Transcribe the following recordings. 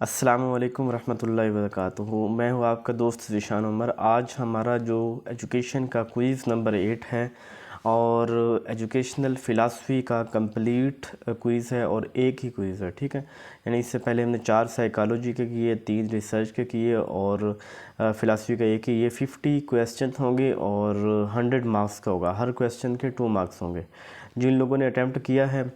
अस्सलामु अलैकुम रहमतुल्लाहि व बरकातुहू। मैं हूँ आपका दोस्त ज़ीशान उमर। आज हमारा जो एजुकेशन का क्विज़ नंबर 8 है और एजुकेशनल फ़िलासफ़ी का कंप्लीट क्विज़ है और एक ही क्विज़ है, ठीक है। यानी इससे पहले हमने 4 साइकोलॉजी के किए, 3 रिसर्च के किए और फ़िलासफ़ी का एक ही। ये 50 क्वेश्चन होंगे और 100 मार्क्स का होगा। हर क्वेश्चन के 2 मार्क्स होंगे। जिन लोगों ने अटैम्प्ट किया है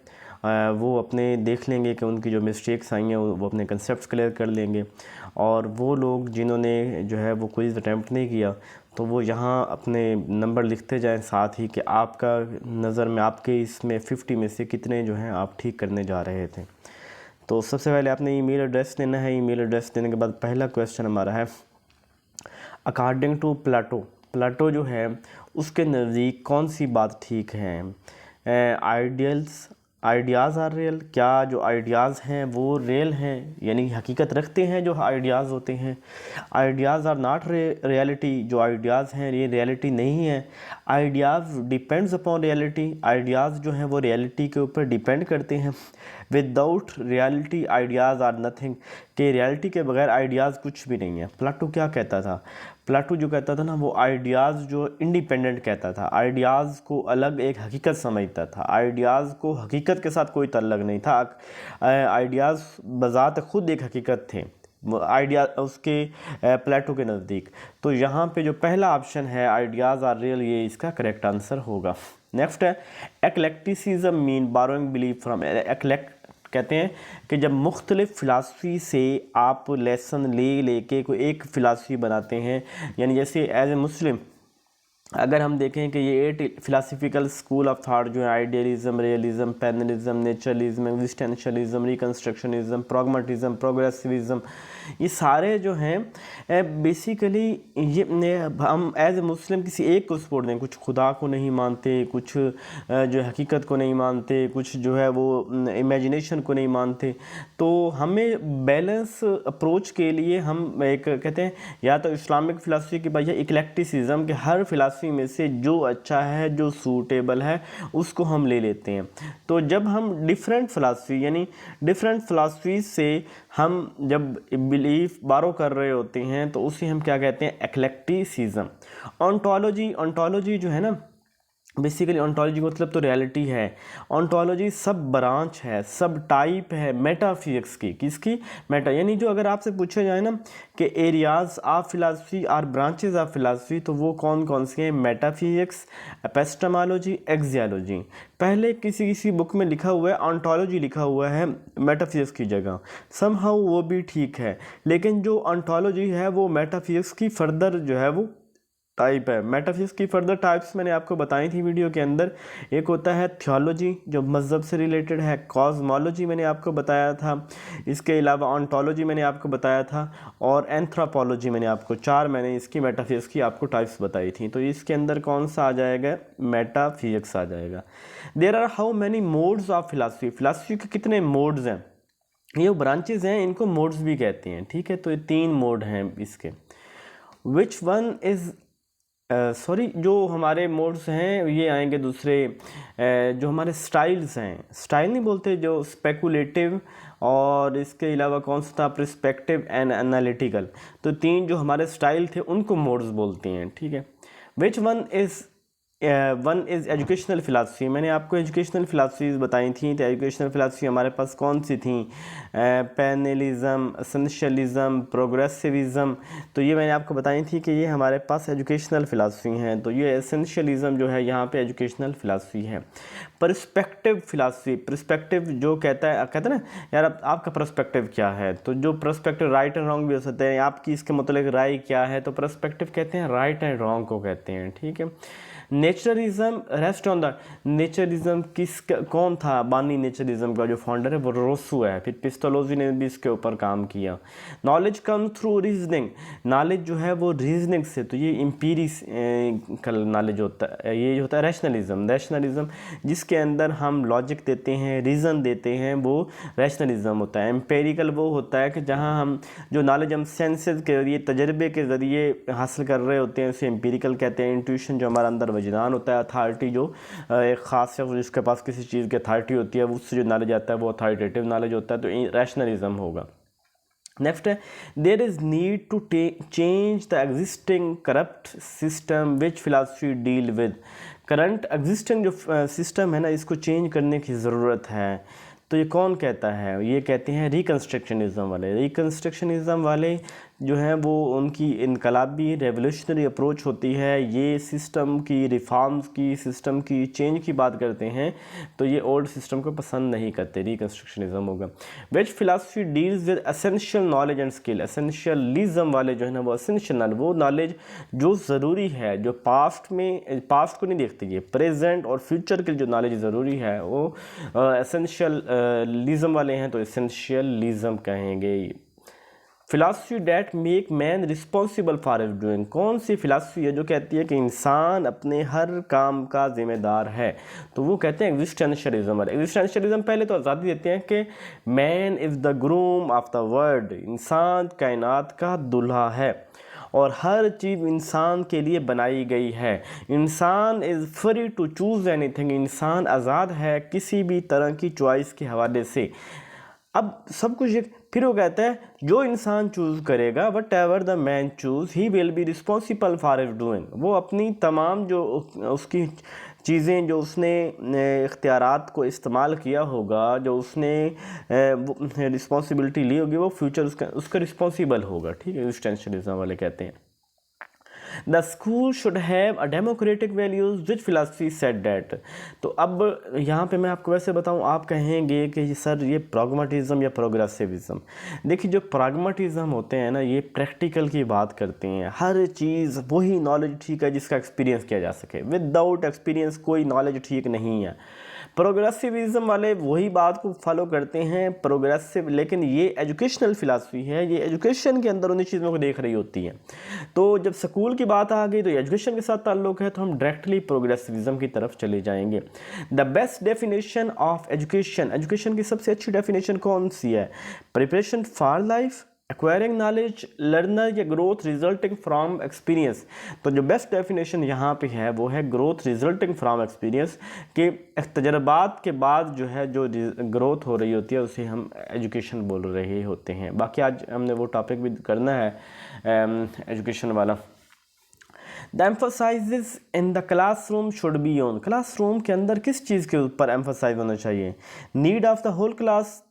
वो अपने देख लेंगे कि उनकी जो मिस्टेक्स आई हैं वो अपने कंसेप्ट क्लियर कर लेंगे। और वो लोग जिन्होंने जो है वो क्विज़ अटैम्प्ट नहीं किया तो वो यहाँ अपने नंबर लिखते जाएं साथ ही कि आपका नज़र में आपके इसमें 50 में से कितने जो हैं आप ठीक करने जा रहे थे। तो सबसे पहले आपने ईमेल एड्रेस देना है। ईमेल एड्रेस देने के बाद पहला क्वेश्चन हमारा है, अकॉर्डिंग टू प्लाटो जो है उसके नज़दीक कौन सी बात ठीक है? Ideas are real. क्या जो आइडियाज़ हैं वो रियल हैं, यानी हकीकत रखते हैं जो आइडियाज़ होते हैं? Ideas are not reality. जो आइडियाज़ हैं ये रियलिटी नहीं है। Ideas depends upon reality. Ideas जो हैं वो रियलिटी के ऊपर डिपेंड करते हैं। Without reality ideas are nothing. कि रियलिटी के बगैर आइडियाज़ कुछ भी नहीं है। प्लाटो क्या कहता था? प्लाटो जो कहता था ना, वो आइडियाज़ जो इंडिपेंडेंट कहता था, आइडियाज़ को अलग एक हकीकत समझता था। आइडियाज़ को हकीकत के साथ कोई ताल्लुक़ नहीं था। आइडियाज़ बज़ात खुद एक हकीकत थे आइडिया उसके प्लेटो के नज़दीक। तो यहाँ पे जो पहला ऑप्शन है आइडियाज़ आर रियल, ये इसका करेक्ट आंसर होगा। नेक्स्ट है, एक्लेक्टिसिज्म मीन बोरोइंग बिलीफ फ्रॉम। एक्लेक्ट कहते हैं कि जब मुख्तलिफ़ फ़िलासफ़ी से आप लेसन लेके कोई एक फ़िलासफ़ी बनाते हैं, यानी जैसे एज ए मुस्लिम अगर हम देखें कि ये 8 फ़िलासफ़िकल स्कूल ऑफ थाट जो है, आइडियलिज़म, रियलिज़म, पैनलिज़म, नेचुरलिज़म, एग्जिस्टेंशलिज़म, रिकन्स्ट्रक्शनिज़म, प्रॉग्मेटिज़म, प्रोग्रेसिविज़म, ये सारे जो हैं बेसिकली ये हम एज ए मुस्लिम किसी एक को सपोर्ट दें। कुछ खुदा को नहीं मानते, कुछ जो हकीकत को नहीं मानते, कुछ जो है वो इमेजिनेशन को नहीं मानते। तो हमें बैलेंस अप्रोच के लिए हम एक कहते हैं या तो इस्लामिक फ़िलासफ़ी की बात है इक्लेक्टिसिज्म, के हर फ़िलासफ़ी में से जो अच्छा है, जो सूटेबल है, उसको हम ले लेते हैं। तो जब हम डिफरेंट फ़िलासफ़ी यानी डिफरेंट फ़िलासफ़ी से हम जब बिलीफ बारो कर रहे होते हैं तो उसे हम क्या कहते हैं? एक्लेक्टिसिज्म। ऑन्टोलॉजी जो है ना, बेसिकली ऑन्टोलॉजी का मतलब तो रियलिटी है। ऑन्टोलॉजी सब ब्रांच है, सब टाइप है मेटाफिजिक्स की। किसकी? मेटा। यानी जो अगर आपसे पूछा जाए ना कि एरियाज ऑफ फिलासफी और ब्रांचेज ऑफ फिलासफी, तो वो कौन कौन सी हैं? Metaphysics, epistemology, axiology. पहले किसी किसी बुक में लिखा हुआ है ऑन्टोलॉजी लिखा हुआ है मेटाफिजिक्स की जगह, समहाउ वो भी ठीक है। लेकिन जो ऑन्टोलॉजी है वो मेटाफिजिक्स की फर्दर जो है वो टाइप है। मेटाफिजिक्स की फर्दर टाइप्स मैंने आपको बताई थी वीडियो के अंदर। एक होता है थियोलॉजी जो मज़हब से रिलेटेड है, कॉस्मोलॉजी मैंने आपको बताया था, इसके अलावा ऑन्टोलॉजी मैंने आपको बताया था, और एंथ्रोपोलॉजी मैंने आपको 4 मैंने इसकी मेटाफिजिक्स की आपको टाइप्स बताई थी। तो इसके अंदर कौन सा आ जाएगा? मेटाफिजिक्स आ जाएगा। There are how many modes of philosophy. Philosophy के कितने मोड्स हैं? ये ब्रांचेज हैं, इनको मोड्स भी कहते हैं, ठीक है। तो ये 3 मोड हैं इसके। विच वन इज़ सॉरी, जो हमारे मोड्स हैं ये आएंगे दूसरे। जो हमारे स्टाइल्स हैं, स्टाइल नहीं बोलते, जो स्पेकुलेटिव, और इसके अलावा कौन सा था? Perspective and analytical. तो 3 जो हमारे स्टाइल थे उनको मोड्स बोलते हैं, ठीक है। Which one is educational philosophy. मैंने आपको एजुकेशनल फ़िलासफ़ीज़ बताई थी। तो एजुकेशनल फ़िलासफ़ी हमारे पास कौन सी थी? पैनलिज़म, एसेंशियलिज़म, प्रोग्रेसिविज़म। तो ये मैंने आपको बताई थी कि ये हमारे पास एजुकेशनल फ़िलासफ़ी हैं। तो ये एसेंशियलिज़म जो है यहाँ पे एजुकेशनल फ़िलासफ़ी है। पर्सपेक्टिव फ़िलासफ़ी, पर्सपेक्टिव जो कहता है, कहते हैं ना यार आपका पर्सपेक्टिव क्या है? तो जो पर्सपेक्टिव राइट एंड रॉन्ग भी हो सकते हैं, आपकी इसके मतलब राय क्या है? तो पर्सपेक्टिव कहते हैं राइट एंड रॉन्ग को कहते हैं, ठीक है। नेचरलिज्म रेस्ट ऑन द। नेचरलिज्म कौन था बानी? नेचरलिज्म का जो फाउंडर है वो रोसू है। फिर पिस्टोलोजी ने भी इसके ऊपर काम किया। Knowledge come through reasoning. Knowledge जो है वो रीजनिंग से, तो ये एम्पिरिकल नॉलेज होता है। ये होता है रैशनलिज्म जिसके अंदर हम लॉजिक देते हैं, रीज़न देते हैं, वो रैशनलिज्म होता है। एम्पेरिकल वो होता है कि जहाँ हम जो नॉलेज हम सेंसेस के जरिए, तजर्बे के ज़रिए हासिल कर रहे होते हैं उसे एम्पिरिकल कहते हैं। इंट्यूशन जो हमारा अंदर वजदान होता है। अथॉरिटी जो एक ख़ास शख्स जिसके पास किसी चीज़ की अथॉरिटी होती है उससे जो नॉलेज आता है वो अथॉरिटेटिव नॉलेज होता है। तो रैशनलिज्म होगा। नेक्स्ट है, there is need to change the existing corrupt system which philosophy deal with. Current existing जो सिस्टम है ना, इसको चेंज करने की ज़रूरत है। तो ये कौन कहता है? ये कहते हैं रिकन्स्ट्रक्शनिज़म वाले। रिकन्स्ट्रक्शनिज़म वाले जो हैं वो, उनकी इनकलाबी रेवोल्यूशनरी अप्रोच होती है। ये सिस्टम की रिफॉर्म्स की, सिस्टम की चेंज की बात करते हैं, तो ये ओल्ड सिस्टम को पसंद नहीं करते। रिकन्स्ट्रक्शनिज़म होगा। Which philosophy deals with essential knowledge and skill. Essentialism वाले जो है ना, वो एसेंशियल नॉलेज, वो नॉलेज जो ज़रूरी है, जो पास्ट को नहीं देखते, ये प्रेजेंट और फ्यूचर के जो नॉलेज ज़रूरी है वो एसेंशियलिज्म वाले हैं, तो एसेंशियलिज्म कहेंगे। Philosophy that make man responsible for his doing. कौन सी फिलासफी है जो कहती है कि इंसान अपने हर काम का जिम्मेदार है? तो वो कहते हैं एग्जिस्टेंशियलिज्म वाले। एग्जिस्टेंशियलिज्म पहले तो आज़ादी देते हैं कि man is the groom of the world. इंसान कायनात का दूल्हा है और हर चीज़ इंसान के लिए बनाई गई है। इंसान is free to choose anything. इंसान आज़ाद है किसी भी तरह की चॉइस के हवाले से। अब सब कुछ फिर वो कहता है जो इंसान चूज़ करेगा, what ever the man choose he will be responsible for his doing. वो अपनी तमाम जो उसकी चीज़ें, जो उसने इख्तियारात को इस्तेमाल किया होगा, जो उसने रिस्पॉन्सिबिलिटी ली होगी, वो फ्यूचर उसका रिस्पॉन्सिबल होगा। ठीक है, एग्जिस्टेंशियलिज्म वाले कहते हैं the school should have a democratic values which philosophy set that. तो अब यहाँ पे मैं आपको वैसे बताऊँ, आप कहेंगे कि सर ये प्रैग्मैटिज्म या प्रोग्रेसिविज्म। देखिए, जो प्रैग्मैटिज्म होते हैं ना, ये प्रैक्टिकल की बात करते हैं। हर चीज़ वही नॉलेज ठीक है जिसका एक्सपीरियंस किया जा सके। विदाउट एक्सपीरियंस कोई नॉलेज ठीक नहीं है। प्रोग्रेसिविज्म वाले वही बात को फॉलो करते हैं, प्रोग्रेसिव, लेकिन ये एजुकेशनल फिलासफी है, ये एजुकेशन के अंदर उन्हीं चीज़ों को देख रही होती है। तो जब स्कूल की बात आ गई तो एजुकेशन के साथ ताल्लुक़ है, तो हम डायरेक्टली प्रोग्रेसिविज्म की तरफ चले जाएंगे। The best definition of education. Education की सबसे अच्छी डेफिनेशन कौन सी है? Preparation for life, acquiring knowledge, learner या ग्रोथ रिजल्टिंग फ्रॉम एक्सपीरियंस। तो जो बेस्ट डेफिनेशन यहाँ पे है वो है ग्रोथ रिजल्टिंग फ्रॉम एक्सपीरियंस, कि तजर्बात के बाद जो है जो ग्रोथ हो रही होती है उसे हम एजुकेशन बोल रहे होते हैं। बाकी आज हमने वो टॉपिक भी करना है एजुकेशन वाला। The emphasis in the classroom should be on. Classroom के अंदर किस चीज़ के ऊपर एम्फोसाइज होना चाहिए? Need of the whole class,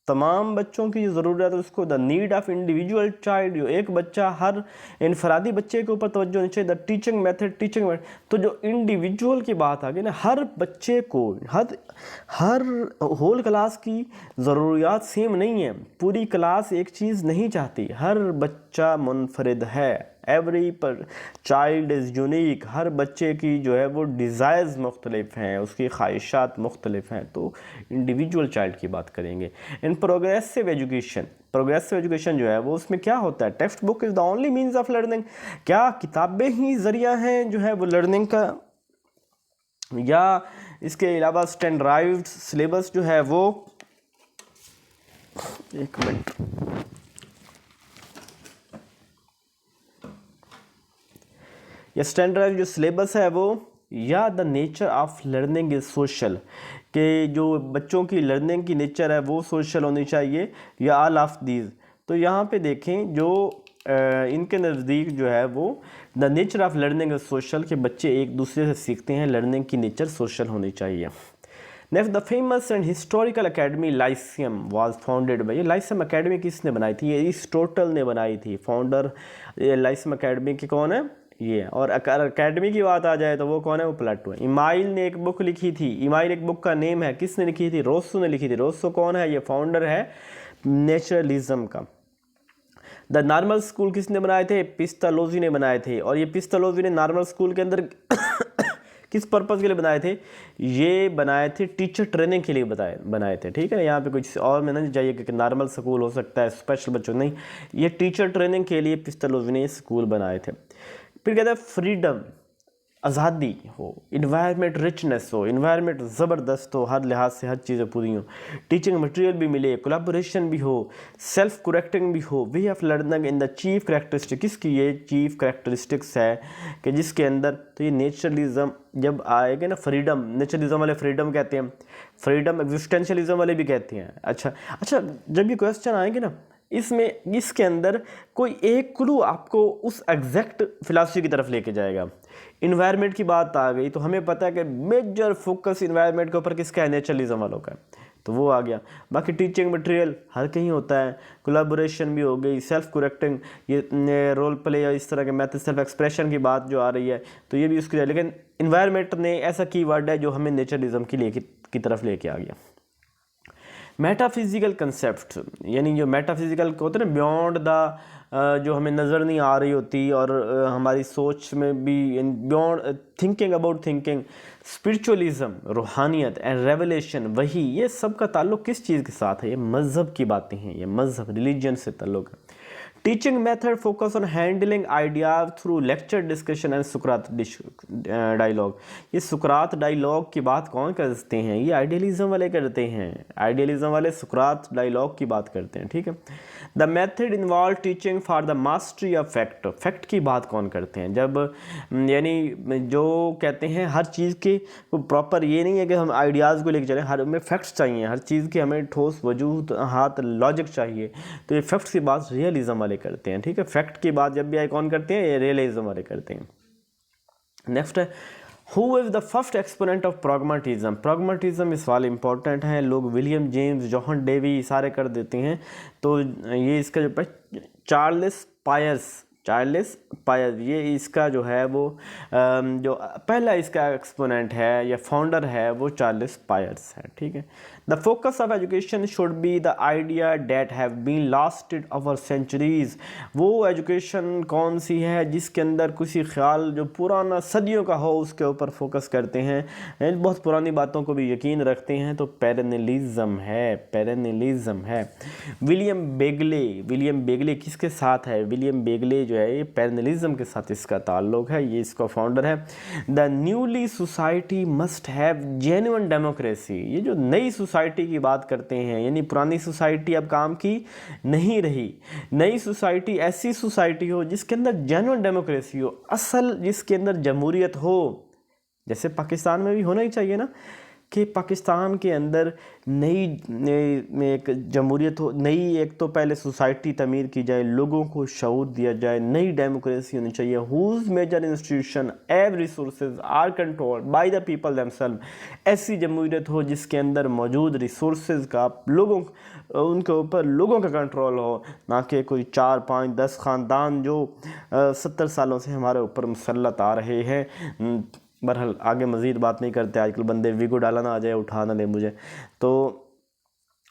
तमाम बच्चों की जो ज़रूरत है उसको। The need of individual child, जो एक बच्चा, हर इनफरादी बच्चे के ऊपर तवज्जो होनी चाहिए। द टीचिंग मेथड, तो जो इंडिविजुअल की बात आ गई ना, हर बच्चे को, हर होल क्लास की ज़रूरियात सेम नहीं है। पूरी क्लास एक चीज़ नहीं चाहती, हर बच्चा मुनफरिद है। Every child is unique. हर बच्चे की जो है वो डिज़ायर्स मुख्तलिफ हैं, उसकी ख्वाहिशात मुख्तलिफ हैं। तो इंडिविजुअल चाइल्ड की बात करेंगे। इन प्रोग्रेसिव एजुकेशन जो है वो, उसमें क्या होता है? Text book is the only means of learning. क्या किताबें ही ज़रिया हैं जो है वो लर्निंग का, या इसके अलावा स्टैंडर्डाइज्ड सिलेबस जो है वो, एक मिनट, या स्टैंडर्ड जो सिलेबस है वो, या the nature of learning is social, कि जो बच्चों की लर्निंग की नेचर है वो सोशल होनी चाहिए, या ऑल ऑफ दीज। तो यहाँ पे देखें, जो इनके नज़दीक जो है वो the nature of learning is social, के बच्चे एक दूसरे से सीखते हैं, लर्निंग की नेचर सोशल होनी चाहिए। Next, the famous and historical academy Lyceum was founded by. ये लाइसियम अकेडमी किसने बनाई थी? ये अरिस्टोटल ने बनाई थी। फाउंडर लाइसियम अकेडमी के कौन है? ये। और अकेडमी की बात आ जाए तो वो कौन है? वो प्लेटो है। इमाइल ने एक बुक लिखी थी। इमाइल एक बुक का नेम है, किसने लिखी थी? रोसो ने लिखी थी। रोसो कौन है? ये फाउंडर है नेचुरलिज्म का। द नॉर्मल स्कूल किसने बनाए थे? पिस्तालोजी ने बनाए थे। और ये पिस्तालोजी ने नॉर्मल स्कूल के अंदर किस पर्पज़ के लिए बनाए थे? ये बनाए थे टीचर ट्रेनिंग के लिए बनाए थे। ठीक है, यहाँ पे कुछ और में नहीं चाहिए कि नॉर्मल स्कूल हो सकता है स्पेशल बच्चों, नहीं, ये टीचर ट्रेनिंग के लिए पिस्तालोजी ने स्कूल बनाए थे। फिर कहता है फ्रीडम, आज़ादी हो, इन्वायरमेंट रिचनेस हो, इन्वायरमेंट ज़बरदस्त हो, हर लिहाज से हर चीज़ें पूरी हो, टीचिंग मटेरियल भी मिले, कोलैबोरेशन भी हो, सेल्फ करेक्टिंग भी हो, way of learning in the chief characteristic. किसकी ये चीफ करेक्टरिस्टिक्स है कि जिसके अंदर, तो ये नेचुरलिज्म जब आएगा ना, फ्रीडम, नेचुरलिज्म वाले फ्रीडम कहते हैं, फ्रीडम एग्जिस्टेंशियलिज्म वाले भी कहते हैं। अच्छा, जब ये क्वेश्चन आएंगे ना इसमें इसके अंदर कोई एक क्लू आपको उस एग्जैक्ट फिलॉसफी की तरफ लेके जाएगा। इन्वायरमेंट की बात आ गई तो हमें पता है कि मेजर फोकस इन्वायरमेंट के ऊपर किसका है, नेचुरलिज्म वालों का, तो वो आ गया। बाकी टीचिंग मटेरियल हर कहीं होता है, कोलैबोरेशन भी हो गई, सेल्फ करेक्टिंग, ये रोल प्ले या इस तरह के मैथड, सेल्फ एक्सप्रेशन की बात जो आ रही है तो ये भी उसकी है। लेकिन इन्वायरमेंट ने ऐसा कीवर्ड है जो हमें नेचुरलिज्म की तरफ लेके आ गया। मेटाफिजिकल कंसेप्ट, यानी जो मेटाफिजिकल होते हैं ना, बियॉन्ड द, जो हमें नज़र नहीं आ रही होती और हमारी सोच में भी, beyond thinking about thinking, spiritualism, रूहानियत एंड रेवलेशन, वही ये सब का ताल्लुक़ किस चीज़ के साथ है, ये मज़हब की बातें हैं, ये मज़हब रिलीजन से ताल्लुक़ है। Teaching method focus on handling ideas through lecture discussion and Sukrat dialogue. ये सुकरात डायलॉग की बात कौन करते हैं, ये आइडियलिज्म वाले करते हैं, आइडियलिज्म वाले सुकरात डायलॉग की बात करते हैं, ठीक है। The method involve teaching for the mastery of fact, fact की बात कौन करते हैं, जब यानी जो कहते हैं हर चीज़ के प्रॉपर, ये नहीं है कि हम आइडियाज़ को लेकर चलें, हर में फैक्ट्स चाहिए, हर चीज़ के हमें ठोस वजूद हाथ लॉजिक चाहिए, तो ये फैक्ट्स की बात रियलिज्म वाले करते हैं, ठीक है। फैक्ट की बात जब भी आए कौन करते हैं, ये रियलिज्म वाले करते हैं। नेक्स्ट है, who is the first exponent of pragmatism. Pragmatism इस सवाल इंपॉर्टेंट है, लोग विलियम जेम्स, जॉन डेवी सारे कर देते हैं, तो ये इसका जो चार्ल्स पायर्स, ये इसका जो है वो जो पहला इसका एक्सपोनेंट है या फाउंडर है वो चार्ल्स पायर्स है, ठीक है। The focus of education should be the idea that have been lasted over centuries. वो एजुकेशन कौन सी है जिसके अंदर किसी ख्याल जो पुराना सदियों का हो उसके ऊपर फोकस करते हैं, बहुत पुरानी बातों को भी यकीन रखते हैं, तो पेरेनिलिज्म है। विलियम बेगले किसके साथ है, विलियम बेगले जो है ये पेरेनिलिज्म के साथ इसका ताल्लुक है, ये इसका फाउंडर है। The newly society must have genuine democracy. ये जो नई सोसाइटी की बात करते हैं, यानी पुरानी सोसाइटी अब काम की नहीं रही, नई सोसाइटी ऐसी सोसाइटी हो जिसके अंदर जेन्युइन डेमोक्रेसी हो, असल जिसके अंदर जमहूरियत हो, जैसे पाकिस्तान में भी होना ही चाहिए ना, कि पाकिस्तान के अंदर नई एक जमहूरियत हो, नई एक तो पहले सोसाइटी तमीर की जाए, लोगों को शऊर दिया जाए, नई डेमोक्रेसी होनी चाहिए, हुज मेजर इंस्टीट्यूशन एव resources are controlled by the people themselves. ऐसी जमहूरियत हो जिसके अंदर मौजूद रिसोर्सेज का लोगों उनके ऊपर लोगों का कंट्रोल हो, ना कि कोई 4, 5, 10 ख़ानदान जो 70 सालों से हमारे ऊपर मुसल्लत आ रहे हैं। बहरहाल आगे मज़ीद बात नहीं करते, आजकल बंदे वीगो डाला ना आ जाए, उठा ना ले मुझे। तो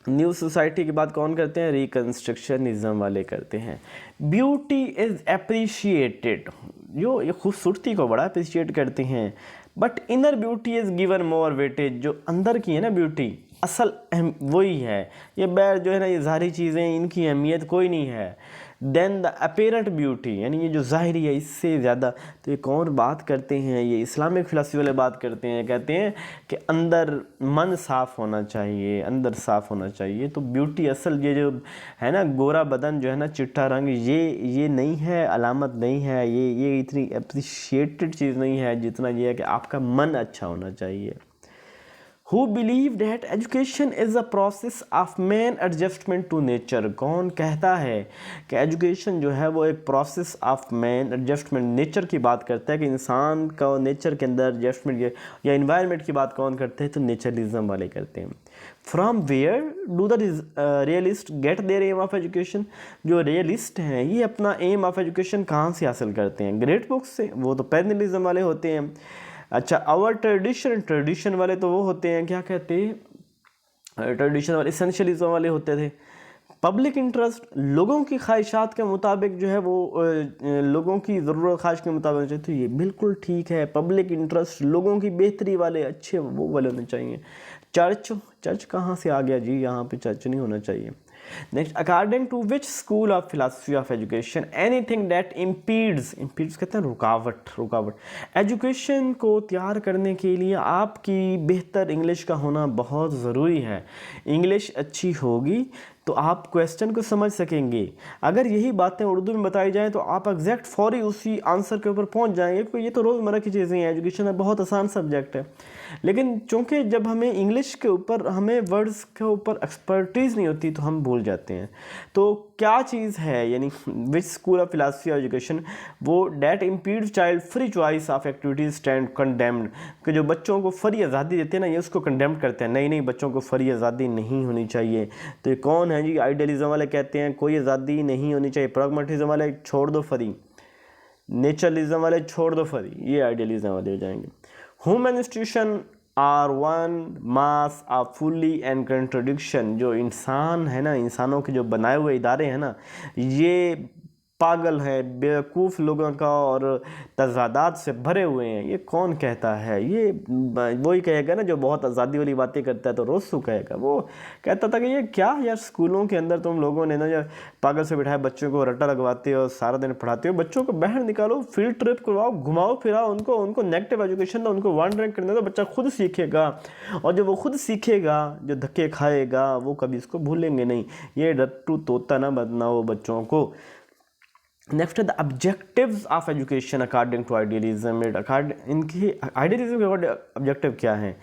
न्यू सोसाइटी की बात कौन करते हैं, रिकन्स्ट्रक्शनिज्म वाले करते हैं। ब्यूटी इज़ अप्रिशिएटेड, जो ये खूबसूरती को बड़ा अप्रिशिएट करते हैं, but inner beauty is given more weightage. जो अंदर की है ना ब्यूटी, असल वही है, ये बैर जो है ना, ये ज़ाहिरी चीज़ें, इनकी अहमियत कोई नहीं है। देन द अपेरेंट ब्यूटी, यानी ये जो ज़ाहिरी है इससे ज़्यादा। तो ये कौन बात करते हैं, ये इस्लामिक फ़िलासफ़ी वाले बात करते हैं, कहते हैं कि अंदर मन साफ़ होना चाहिए, अंदर साफ़ होना चाहिए। तो ब्यूटी असल ये जो है ना, गोरा बदन जो है ना, चिट्टा रंग, ये नहीं है, अलामत नहीं है, ये इतनी अप्रिशिएटेड चीज़ नहीं है जितना ये है कि आपका मन अच्छा होना चाहिए। Who believe that education is a process of man adjustment to nature। कौन कहता है कि एजुकेशन जो है वो एक process of man adjustment, nature की बात करता है कि इंसान का नेचर के अंदर एडजस्टमेंट, या इन्वायरमेंट की बात कौन करते हैं, तो नेचरलिज्म वाले करते हैं। From where do the realist get their aim of education. जो रियलिस्ट हैं ये अपना एम ऑफ एजुकेशन कहाँ से हासिल करते हैं, ग्रेट बुक्स से, वो तो पेरेनिलिज्म वाले होते हैं। अच्छा, आवर ट्रेडिशन वाले तो वो होते हैं, क्या कहते हैं, ट्रेडिशन वाले एसेंशियलिज्म वाले होते थे। पब्लिक इंटरेस्ट, लोगों की ख्वाहिशात के मुताबिक जो है वो लोगों की ज़रूरत ख्वाहिश के मुताबिक, तो ये बिल्कुल ठीक है। पब्लिक इंटरेस्ट, लोगों की बेहतरी वाले, अच्छे वो वाले होने चाहिए। चर्च कहाँ से आ गया जी, यहाँ पे चर्च नहीं होना चाहिए। Next, according to which school of philosophy of education anything that impedes कहते हैं रुकावट एजुकेशन को तैयार करने के लिए आपकी बेहतर इंग्लिश का होना बहुत ज़रूरी है। इंग्लिश अच्छी होगी तो आप क्वेश्चन को समझ सकेंगे। अगर यही बातें उर्दू में बताई जाएँ तो आप एग्जैक्ट फौरी उसी आंसर के ऊपर पहुंच जाएंगे, क्योंकि ये तो रोज़मर्रा की चीज़ें हैं, एजुकेशन है बहुत आसान सब्जेक्ट है। लेकिन चूँकि जब हमें इंग्लिश के ऊपर, हमें वर्ड्स के ऊपर एक्सपर्टीज़ नहीं होती तो हम भूल जाते हैं। तो क्या चीज़ है, यानी विच स्कूल ऑफ फिलासफी और एजुकेशन वो that impedes child free choice of activities stand condemned, कि जो बच्चों को फ्री आज़ादी देते हैं ना, ये उसको कंडेम्ड करते हैं, नहीं बच्चों को फ्री आज़ादी नहीं होनी चाहिए। तो ये कौन है जी? आइडियलिज्म वाले कहते हैं कोई आज़ादी नहीं होनी चाहिए, प्रैग्मैटिज्म वाले छोड़ दो फ्री, नेचरलिज्म वाले छोड़ दो फ्री, ये आइडियलिज्म वाले हो जाएंगे। Human institution are one mass a fully and contradiction, जो इंसान है ना, इंसानों के जो बनाए हुए इदारे हैं ना, ये पागल है, बेवकूफ़ लोगों का और तजादात से भरे हुए हैं। ये कौन कहता है? ये वही कहेगा ना जो बहुत आज़ादी वाली बातें करता है, तो रोसू कहेगा। वो कहता था कि ये क्या यार, स्कूलों के अंदर तुम लोगों ने ना जो पागल से बिठाए बच्चों को रट्टा लगवाते हो, सारा दिन पढ़ाते हो, बच्चों को बाहर निकालो, फील्ड ट्रिप करवाओ, घुमाओ फिराओ उनको नेगेटिव एजुकेशन दो, उनको वॉन्डरिंग करने दो, बच्चा खुद सीखेगा। और जब वो खुद सीखेगा, जो धक्के खाएगा, वो कभी इसको भूलेंगे नहीं। ये रट्टू तोता ना बनाओ बच्चों को। नेक्स्ट है the objectives of education according to idealism. इनकी आइडियलिज्म के ऑब्जेक्टिव क्या है?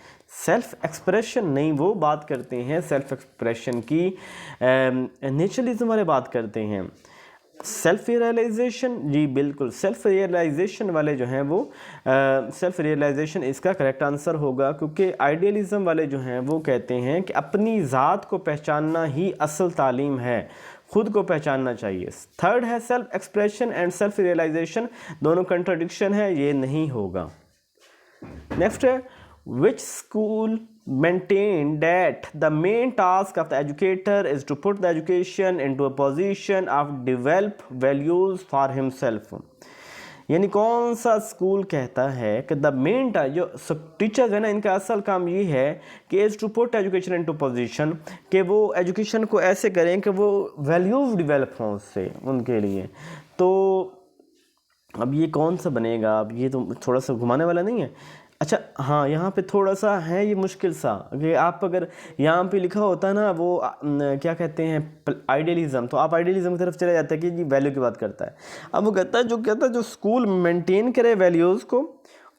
सेल्फ एक्सप्रेशन नहीं, वो बात करते हैं सेल्फ एक्सप्रेशन की। नेचरलिज्म वाले बात करते हैं सेल्फ रियलाइजेशन। जी बिल्कुल, सेल्फ रियलाइजेशन वाले जो हैं वो सेल्फ रियलाइजेशन इसका करेक्ट आंसर होगा, क्योंकि आइडियलिज्म वाले जो हैं वो कहते हैं कि अपनी ज़ात को पहचानना ही असल तालीम है, खुद को पहचानना चाहिए। थर्ड है self expression and self realisation, दोनों कंट्राडिक्शन है, ये नहीं होगा। नेक्स्ट है which school maintain that the main task of the educator is to put the education into a position of develop values for himself। यानी कौन सा स्कूल कहता है कि द मेन जो सब टीचर्स है ना, इनका असल काम ये है कि is to put education into position, कि वो एजुकेशन को ऐसे करें कि वो वैल्यूज डेवलप हों उससे उनके लिए। तो अब ये कौन सा बनेगा? अब ये तो थोड़ा सा घुमाने वाला नहीं है। अच्छा हाँ, यहाँ पे थोड़ा सा है ये मुश्किल सा, कि आप अगर यहाँ पे लिखा होता ना वो क्या कहते हैं आइडियलिज्म, तो आप आइडियलिज्म की तरफ चले जाते हैं कि जी वैल्यू की बात करता है। अब वो कहता है जो स्कूल मेंटेन करे वैल्यूज़ को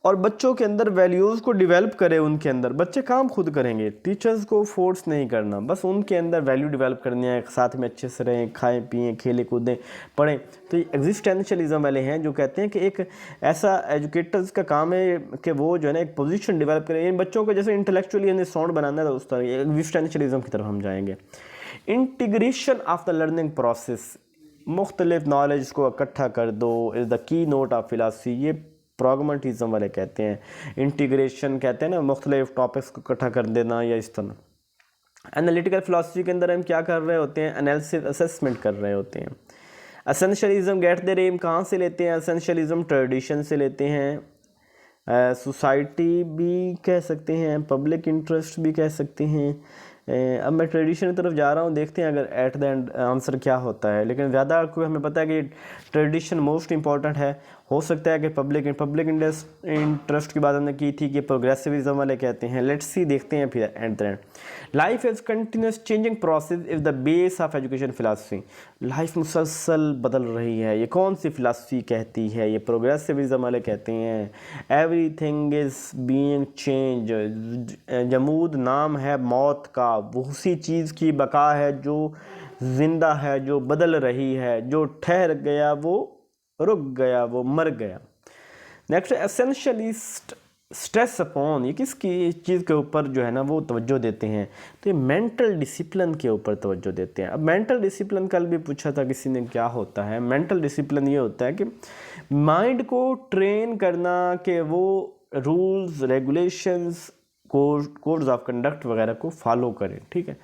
और बच्चों के अंदर वैल्यूज़ को डेवलप करे, उनके अंदर बच्चे काम खुद करेंगे, टीचर्स को फोर्स नहीं करना, बस उनके अंदर वैल्यू डेवलप करनी है, साथ में अच्छे से रहें, खाएं पिएं, खेलें कूदें, पढ़ें। तो ये एग्जिस्टेंशियलिज्म वाले हैं जो कहते हैं कि एक ऐसा एजुकेटर्स का काम है कि वो जो है ना एक पोजीशन डेवलप करें, इन बच्चों को जैसे इंटेलेक्चुअली इन्हें साउंड बनाना है, तो उस तरह एग्जिस्टेंशियलिज्म की तरफ हम जाएंगे। Integration of the learning process, मुख्तलिफ नॉलेज को इकट्ठा कर दो, is the key note of philosophy, ये प्रैग्मैटिज्म वाले कहते हैं। इंटीग्रेशन कहते हैं ना मुख्तलिफ टॉपिक्स को इकट्ठा कर देना, या इस तरह। एनालिटिकल फिलासफी के अंदर हम क्या कर रहे होते हैं? एनालिसिस असेसमेंट कर रहे होते हैं। एसेंशियलिज्म गेट द एम कहाँ से लेते हैं? एसेंशियलिज्म ट्रेडिशन से लेते हैं, सोसाइटी भी कह सकते हैं, पब्लिक इंटरेस्ट भी कह सकते हैं। अब मैं ट्रेडिशन की तरफ जा रहा हूँ, देखते हैं अगर एट द एंड आंसर क्या होता है, लेकिन ज़्यादा को हमें पता है कि ट्रेडिशन मोस्ट इंपॉर्टेंट है। हो सकता है कि पब्लिक इंटरेस्ट की बात हमने की थी कि प्रोग्रेसिविज्म वाले कहते हैं। लेट्स सी, देखते हैं फिर at the end. Life is continuous changing process is the base of education philosophy, life मुसलसल बदल रही है, ये कौन सी फिलासफी कहती है? ये प्रोग्रेसिविज्म वाले कहते हैं। एवरीथिंग इज़ बीइंग चेंज, जमूद नाम है मौत का, वो उसी चीज़ की बका है जो जिंदा है, जो बदल रही है, जो ठहर गया वो रुक गया, वो मर गया। नेक्स्ट एसेंशियलिस्ट स्ट्रेस अपॉन, ये किसकी चीज़ के ऊपर जो है ना वो तवज्जो देते हैं? तो ये मेंटल डिसिप्लिन के ऊपर तवज्जो देते हैं। अब मेंटल डिसिप्लिन कल भी पूछा था किसी ने, क्या होता है मेंटल डिसिप्लिन? ये होता है कि माइंड को ट्रेन करना कि वो rules regulations codes of conduct वगैरह को फॉलो करें, ठीक है।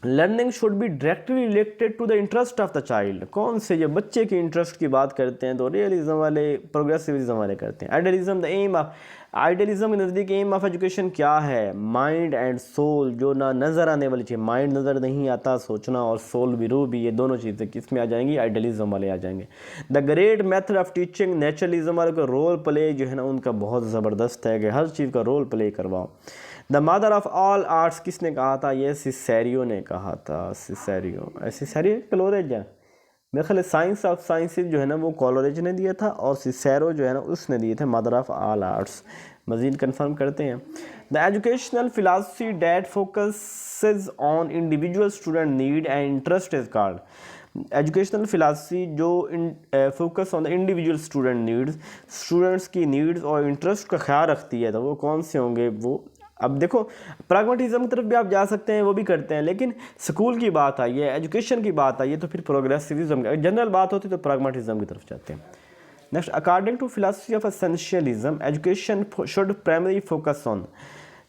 Learning should be directly related to the interest of the child, कौन से ये बच्चे के इंटरेस्ट की बात करते हैं तो रियलिज्म वाले प्रोग्रेसिविज्म वाले करते हैं। Idealism the aim of, idealism के नज़दीक एम ऑफ एजुकेशन क्या है? माइंड एंड सोल, जो ना नज़र आने वाली चीज़, माइंड नज़र नहीं आता, सोचना, और सोल भी रूह भी, ये दोनों चीज़ें किस में आ जाएंगी? आइडियलिज्म वाले आ जाएंगे। The great method of teaching, naturalism वाले का रोल प्ले जो है ना उनका बहुत ज़बरदस्त है कि हर चीज़ का रोल प्ले करवाओ। The mother of all arts किसने कहा था? ये सिसेरियो ने कहा था। सिसेरियो क्लोरेज है मेरे ख्याल। साइंस ऑफ साइंसेज जो है ना वो कॉलोरेज ने दिया था, और सिसेरो जो है ना उसने दिए थे मदर ऑफ ऑल आर्ट्स। मज़ीद कंफर्म करते हैं। The educational philosophy that focuses on individual student need and interest is called. Educational philosophy जो focus on the individual student needs, students की नीड्स और इंटरेस्ट का ख्याल रखती है, तो वो कौन से होंगे? वो अब देखो, प्रैग्मेटिज्म की तरफ भी आप जा सकते हैं, वो भी करते हैं, लेकिन स्कूल की बात आई है, एजुकेशन की बात आई है, तो फिर प्रोग्रेसिविज्म, जनरल बात होती तो प्रैग्मेटिज्म की तरफ जाते हैं। Next, according to philosophy of essentialism education should primary focus on.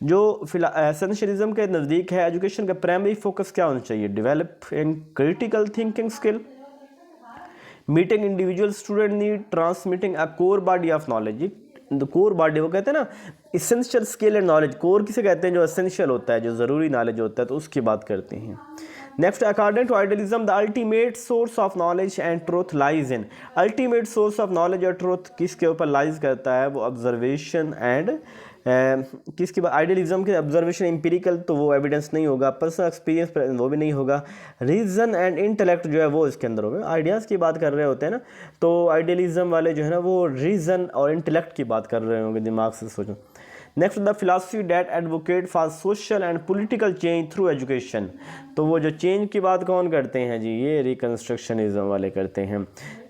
जो एसेंशियलिज्म के नज़दीक है, एजुकेशन का प्राइमरी फोकस क्या होना चाहिए? Developing critical thinking skill, meeting individual student need, transmitting a core body of knowledge. Core body वो कहते हैं ना, essential skill and knowledge. Core किसे कहते हैं? जो एसेंशियल होता है, जो ज़रूरी नॉलेज होता है, तो उसकी बात करते हैं। Next, according to idealism the ultimate source of knowledge and truth lies in. Ultimate source of knowledge और ट्रूथ किसके ऊपर लाइज करता है? वो ऑब्जर्वेशन एंड किसकी बात? आइडियलिज्म के ऑब्जर्वेशन एम्पिरिकल, तो वो एविडेंस नहीं होगा। पर्सनल एक्सपीरियंस वो भी नहीं होगा। रीज़न एंड इंटेलेक्ट जो है वो इसके अंदर होगा। आइडियाज़ की बात कर रहे होते हैं ना, तो आइडियलिज्म वाले जो है ना वो रीज़न और इंटेलेक्ट की बात कर रहे होंगे, दिमाग से सोचो। Next, the philosophy that advocate for social and political change through education. तो वो जो चेंज की बात कौन करते हैं जी? ये रिकन्स्ट्रक्शनिज्म वाले करते हैं।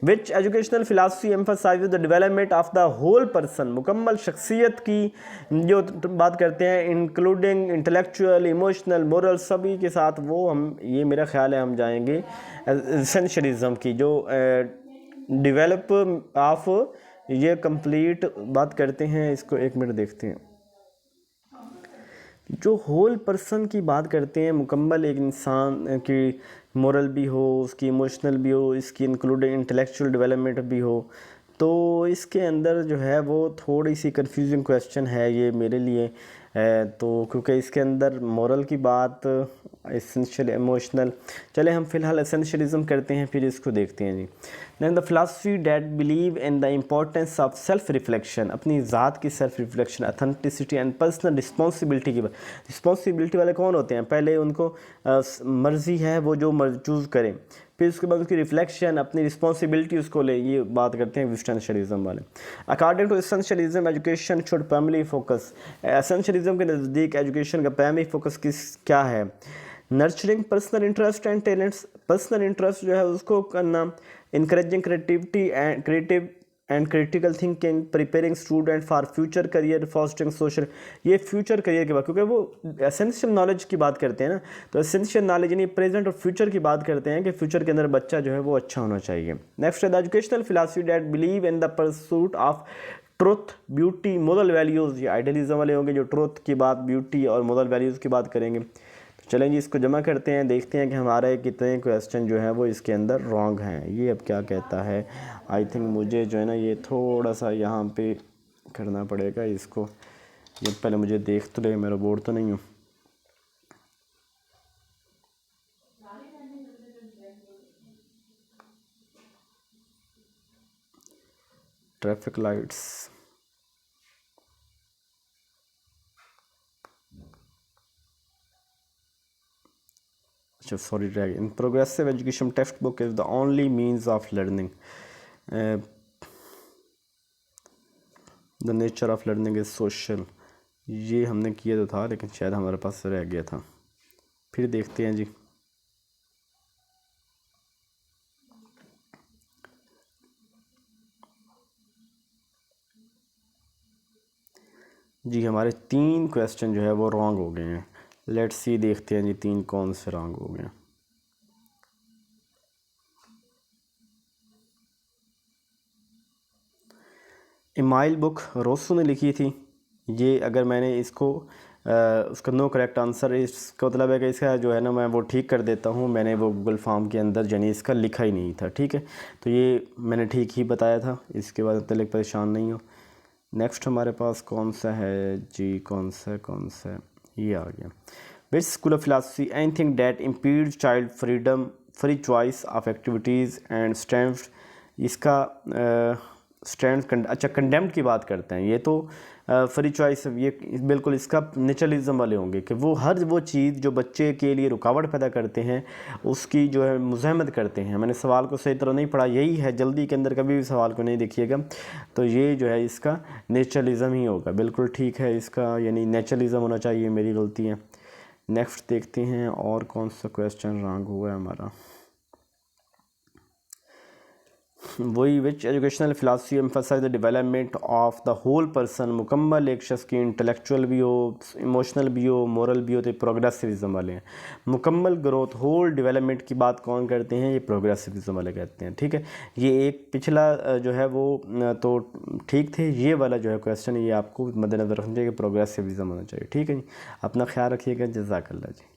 Which educational philosophy emphasise the development of the whole person. मुकम्मल शख्सियत की जो बात करते हैं, इंक्लूडिंग इंटेलेक्चुअल, इमोशनल, मोरल, सभी के साथ। वो हम, ये मेरा ख्याल है हम जाएंगे एसेंशियलिज्म की, जो डेवलप ऑफ, ये कंप्लीट बात करते हैं। इसको एक मिनट देखते हैं। जो होल पर्सन की बात करते हैं, मुकम्मल एक इंसान की मोरल भी हो, उसकी इमोशनल भी हो, इसकी इंक्लूडिंग इंटेलेक्चुअल डेवलपमेंट भी हो, तो इसके अंदर जो है वो थोड़ी सी कंफ्यूजिंग क्वेश्चन है ये मेरे लिए। तो क्योंकि इसके अंदर मोरल की बात, एसेंशियल, इमोशनल, चले हम फिलहाल एसेंशियलिज्म करते हैं, फिर इसको देखते हैं जी। Then the philosophy that believe in the importance of self reflection. अपनी ज़ात की self reflection, authenticity and personal responsibility की बात। रिस्पॉन्सिबिलिटी वाले कौन होते हैं? पहले उनको मर्ज़ी है वो जो चूज़ करें, फिर उसके बाद उसकी रिफ्लेक्शन, अपनी रिस्पॉन्सिबिलिटी उसको ले, ये बात करते हैं एसेंशियलिज्म वाले। According to essentialism education should primary focus. Essentialism के नज़दीक एजुकेशन का प्राइमरी फोकस क्या है? Nurturing personal interest and talents. Personal interest जो है उसको करना, encouraging creative and critical thinking, preparing student for future career, fostering social. ये फ्यूचर करियर के बाद, क्योंकि वो एसेंशियल नॉलेज की बात करते हैं ना, तो एसेंशियल नॉलेज यानी प्रेजेंट और फ्यूचर की बात करते हैं कि फ्यूचर के अंदर बच्चा जो है वो अच्छा होना चाहिए। नेक्स्ट है the educational philosophy that believe in the pursuit of truth, beauty, moral values. ये आइडियलिज्म वाले होंगे जो ट्रुथ की बात, ब्यूटी और मोरल वैल्यूज़ की बात करेंगे। तो चलें जी, इसको जमा करते हैं, देखते हैं कि हमारे कितने क्वेश्चन जो है वो इसके अंदर रॉन्ग हैं। ये अब क्या कहता है? आई थिंक मुझे जो है ना ये थोड़ा सा यहाँ पे करना पड़ेगा इसको। ये पहले मुझे देख तो ले, मेरा बोर्ड तो नहीं हूँ। ट्रैफिक लाइट्स, अच्छा sorry, drag in progressive education text book is the only means of learning. The nature of learning is social. ये हमने किया तो था, लेकिन शायद हमारे पास रह गया था। फिर देखते हैं जी हमारे 3 क्वेश्चन जो है वो रॉन्ग हो गए हैं। लेट्स सी, देखते हैं जी 3 कौन से रॉन्ग हो गए हैं। इमाइल बुक रोसो ने लिखी थी। ये अगर मैंने इसको उसका नो करेक्ट आंसर, इसका मतलब है कि इसका जो है ना मैं वो ठीक कर देता हूँ। मैंने वो गूगल फॉर्म के अंदर यानी इसका लिखा ही नहीं था, ठीक है। तो ये मैंने ठीक ही बताया था, इसके बाद तक परेशान नहीं हो। नेक्स्ट हमारे पास कौन सा है जी? कौन सा ये आ गया। Which school of philosophy anything that impedes child freedom, free choice of activities and strength. इसका स्टैंड, अच्छा कंडेम्ड की बात करते हैं, ये तो फ्री चॉइस, ये बिल्कुल इसका नेचुरलिज्म वाले होंगे कि वो हर वो चीज़ जो बच्चे के लिए रुकावट पैदा करते हैं उसकी जो है मुज़ाहमत करते हैं। मैंने सवाल को सही तरह नहीं पढ़ा, यही है, जल्दी के अंदर कभी भी सवाल को नहीं देखिएगा, तो ये जो है इसका नेचुरलिज्म ही होगा। बिल्कुल ठीक है इसका, यानी नेचुरलिज्म होना चाहिए, मेरी गलती है। नेक्स्ट देखते हैं और कौन सा क्वेश्चन रॉन्ग हुआ है हमारा। वही, which educational philosophy emphasise the development of the whole person, मुकम्मल एक शख्स की इंटेलेक्चुअल भी हो, इमोशनल भी हो, मोरल भी हो, तो प्रोग्रेसिविज्म वाले हैं। मुकम्मल ग्रोथ, होल डेवलपमेंट की बात कौन करते हैं, ये प्रोग्रेसिविज्म वाले कहते हैं। ठीक है, ये एक पिछला जो है वो तो ठीक थे, ये वाला जो है क्वेश्चन ये आपको मद्देनज़र रखना चाहिए कि प्रोग्रेसिविज्म होना चाहिए। ठीक है जी, अपना ख्याल रखिएगा, जज़ाकल्लाह जी।